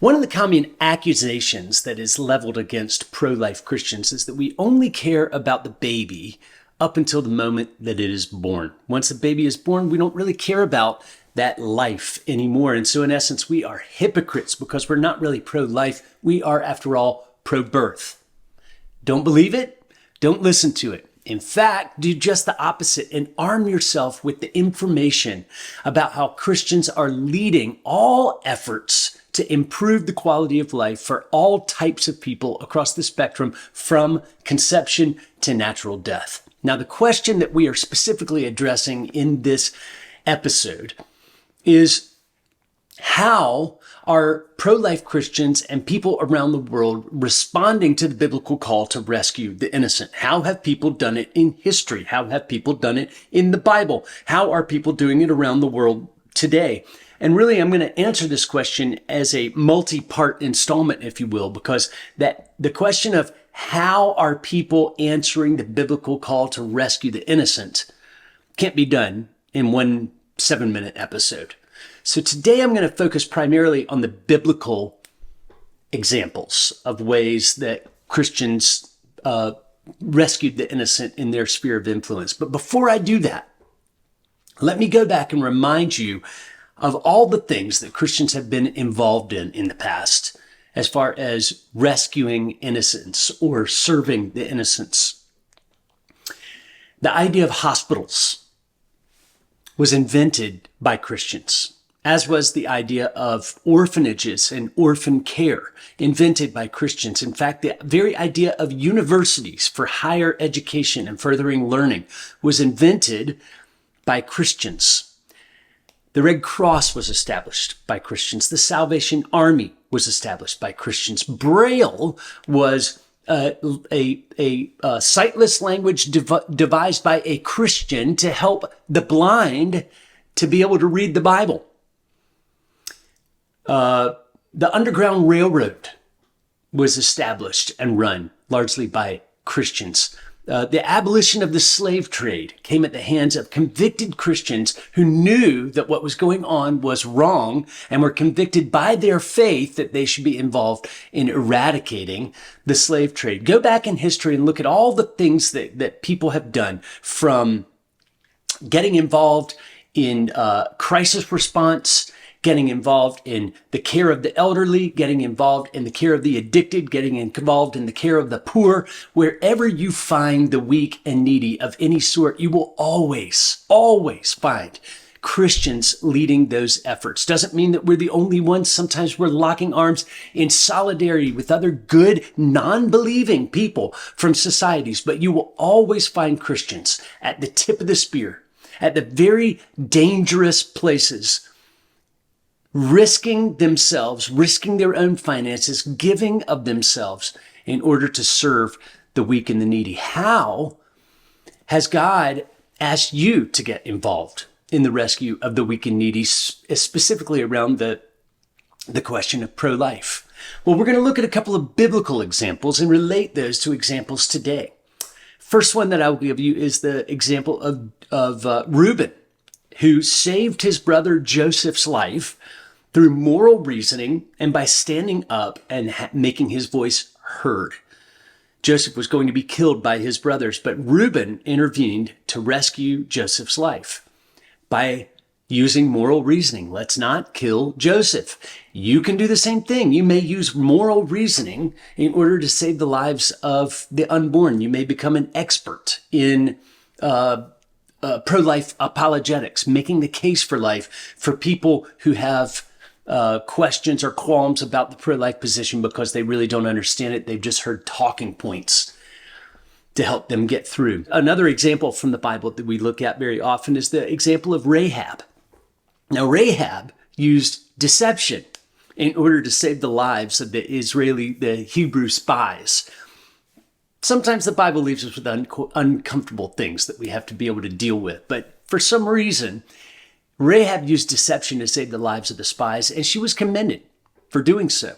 One of the common accusations that is leveled against pro-life Christians is that we only care about the baby up until the moment that it is born. Once the baby is born, we don't really care about that life anymore. And so in essence, we are hypocrites because we're not really pro-life. We are, after all, pro-birth. Don't believe it? Don't listen to it. In fact, do just the opposite and arm yourself with the information about how Christians are leading all efforts to improve the quality of life for all types of people across the spectrum from conception to natural death. Now, the question that we are specifically addressing in this episode is how are pro-life Christians and people around the world responding to the biblical call to rescue the innocent? How have people done it in history? How have people done it in the Bible? How are people doing it around the world today? And really, I'm going to answer this question as a multi-part installment, if you will, because the question of how are people answering the biblical call to rescue the innocent can't be done in one 7-minute episode. So today I'm going to focus primarily on the biblical examples of ways that Christians rescued the innocent in their sphere of influence. But before I do that, let me go back and remind you of all the things that Christians have been involved in the past as far as rescuing innocents or serving the innocents. The idea of hospitals was invented by Christians, as was the idea of orphanages and orphan care, invented by Christians. In fact, the very idea of universities for higher education and furthering learning was invented by Christians. The Red Cross was established by Christians. The Salvation Army was established by Christians. Braille was a sightless language devised by a Christian to help the blind to be able to read the Bible. The Underground Railroad was established and run largely by Christians. The abolition of the slave trade came at the hands of convicted Christians who knew that what was going on was wrong and were convicted by their faith that they should be involved in eradicating the slave trade. Go back in history and look at all the things that people have done, from getting involved in crisis response, getting involved in the care of the elderly, getting involved in the care of the addicted, getting involved in the care of the poor. Wherever you find the weak and needy of any sort, you will always find Christians leading those efforts. Doesn't mean that we're the only ones. Sometimes we're locking arms in solidarity with other good, non-believing people from societies, but you will always find Christians at the tip of the spear, at the very dangerous places, risking themselves, risking their own finances, giving of themselves in order to serve the weak and the needy. How has God asked you to get involved in the rescue of the weak and needy, specifically around the question of pro-life? Well, we're going to look at a couple of biblical examples and relate those to examples today. First one that I will give you is the example of Reuben, who saved his brother Joseph's life through moral reasoning and by standing up and making his voice heard. Joseph was going to be killed by his brothers, but Reuben intervened to rescue Joseph's life by using moral reasoning. Let's not kill Joseph. You can do the same thing. You may use moral reasoning in order to save the lives of the unborn. You may become an expert in pro-life apologetics, making the case for life for people who have questions or qualms about the pro-life position because they really don't understand it. They've just heard talking points to help them get through. Another example from the Bible that we look at very often is the example of Rahab. Now, Rahab used deception in order to save the lives of the Hebrew spies. Sometimes the Bible leaves us with uncomfortable things that we have to be able to deal with, but for some reason, Rahab used deception to save the lives of the spies, and she was commended for doing so.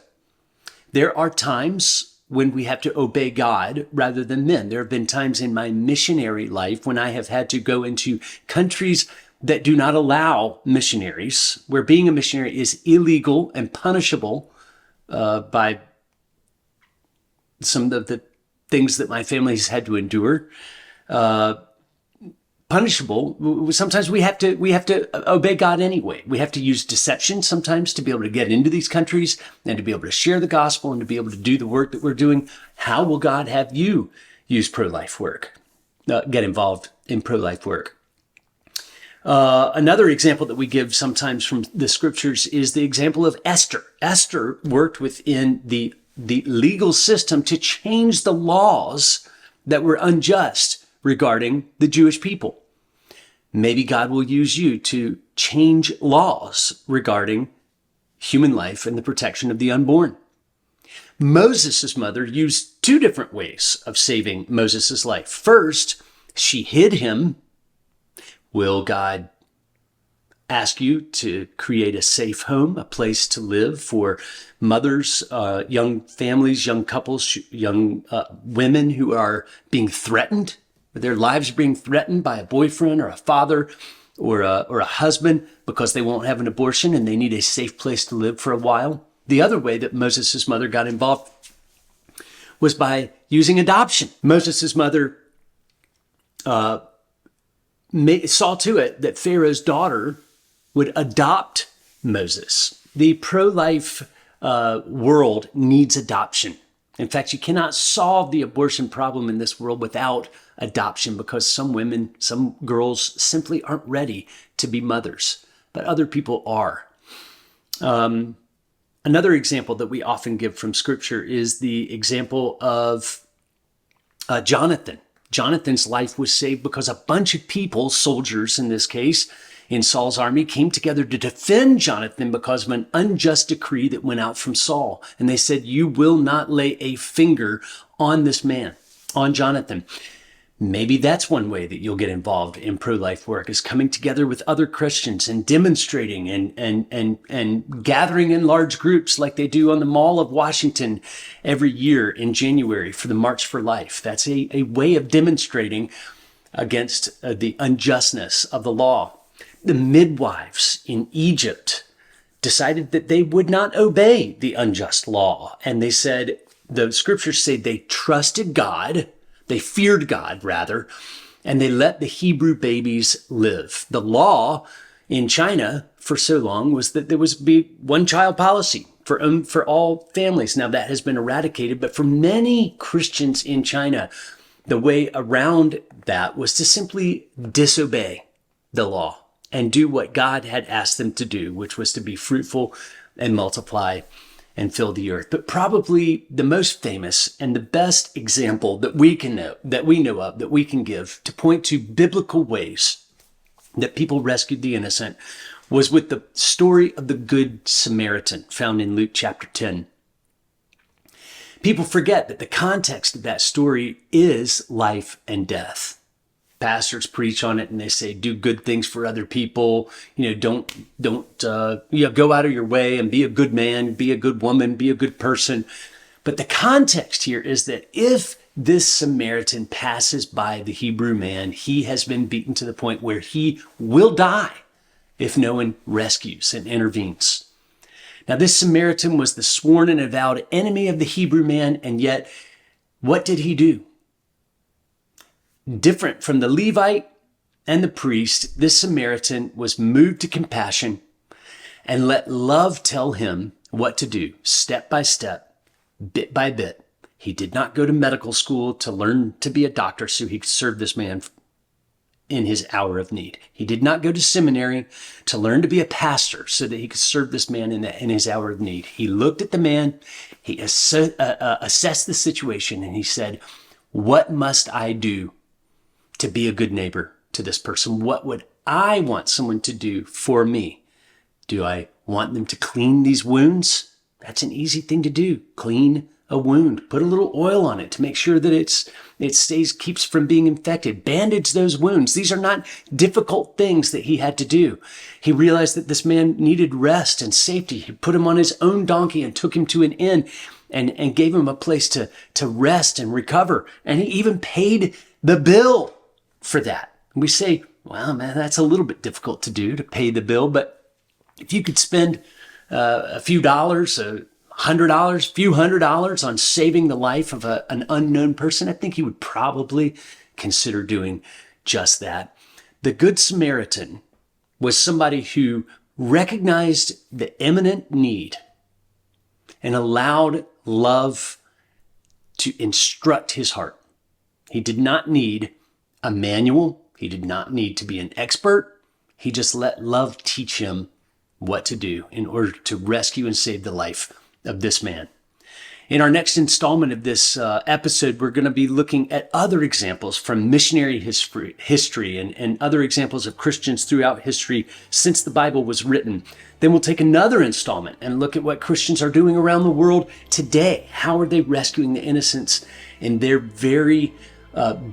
There are times when we have to obey God rather than men. There have been times in my missionary life when I have had to go into countries that do not allow missionaries, where being a missionary is illegal and punishable by some of the things that my family has had to endure. Punishable. Sometimes we have to obey God anyway. We have to use deception sometimes to be able to get into these countries and to be able to share the gospel and to be able to do the work that we're doing. How will God have you use pro-life work? Get involved in pro-life work. Another example that we give sometimes from the scriptures is the example of Esther. Esther worked within the legal system to change the laws that were unjust regarding the Jewish people. Maybe God will use you to change laws regarding human life and the protection of the unborn. Moses' mother used two different ways of saving Moses' life. First, she hid him. Will God ask you to create a safe home, a place to live for mothers, young families, young couples, young women who are being threatened? Their lives being threatened by a boyfriend or a father or a husband because they won't have an abortion and they need a safe place to live for a while. The other way that Moses' mother got involved was by using adoption. Moses' mother saw to it that Pharaoh's daughter would adopt Moses. The pro-life world needs adoption. In fact, you cannot solve the abortion problem in this world without adoption because some women, some girls simply aren't ready to be mothers, but other people are. Another example that we often give from scripture is the example of Jonathan. Jonathan's life was saved because a bunch of people, soldiers in this case, in Saul's army, came together to defend Jonathan because of an unjust decree that went out from Saul. And they said, you will not lay a finger on this man, on Jonathan. Maybe that's one way that you'll get involved in pro-life work, is coming together with other Christians and demonstrating and gathering in large groups like they do on the Mall of Washington every year in January for the March for Life. That's a way of demonstrating against the unjustness of the law. The midwives in Egypt decided that they would not obey the unjust law. And they said, the scriptures say they trusted God, they feared God rather, and they let the Hebrew babies live. The law in China for so long was that there was be one child policy for all families. Now that has been eradicated, but for many Christians in China, the way around that was to simply disobey the law and do what God had asked them to do, which was to be fruitful and multiply and fill the earth. But probably the most famous and the best example that we can give to point to biblical ways that people rescued the innocent was with the story of the Good Samaritan found in Luke chapter 10. People forget that the context of that story is life and death. Pastors preach on it and they say, do good things for other people. Don't go out of your way and be a good man, be a good woman, be a good person. But the context here is that if this Samaritan passes by the Hebrew man, he has been beaten to the point where he will die if no one rescues and intervenes. Now, this Samaritan was the sworn and avowed enemy of the Hebrew man, and yet what did he do? Different from the Levite and the priest, this Samaritan was moved to compassion and let love tell him what to do, step by step, bit by bit. He did not go to medical school to learn to be a doctor so he could serve this man in his hour of need. He did not go to seminary to learn to be a pastor so that he could serve this man in his hour of need. He looked at the man, he assessed the situation, and he said, what must I do to be a good neighbor to this person? What would I want someone to do for me? Do I want them to clean these wounds? That's an easy thing to do. Clean a wound. Put a little oil on it to make sure that keeps from being infected. Bandage those wounds. These are not difficult things that he had to do. He realized that this man needed rest and safety. He put him on his own donkey and took him to an inn and gave him a place to rest and recover. And he even paid the bill for that. We say, well, man, that's a little bit difficult to do, to pay the bill. But if you could spend a few dollars, few $100 on saving the life of an unknown person, I think he would probably consider doing just that. The Good Samaritan was somebody who recognized the imminent need and allowed love to instruct his heart. He did not need a manual. He did not need to be an expert. He just let love teach him what to do in order to rescue and save the life of this man. In our next installment of this episode, we're going to be looking at other examples from missionary history and other examples of Christians throughout history since the Bible was written. Then we'll take another installment and look at what Christians are doing around the world today. How are they rescuing the innocents in their very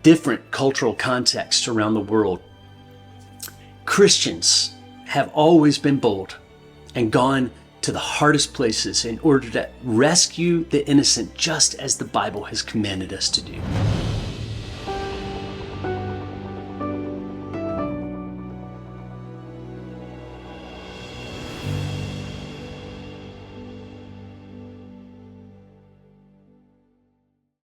different cultural contexts around the world? Christians have always been bold and gone to the hardest places in order to rescue the innocent, just as the Bible has commanded us to do.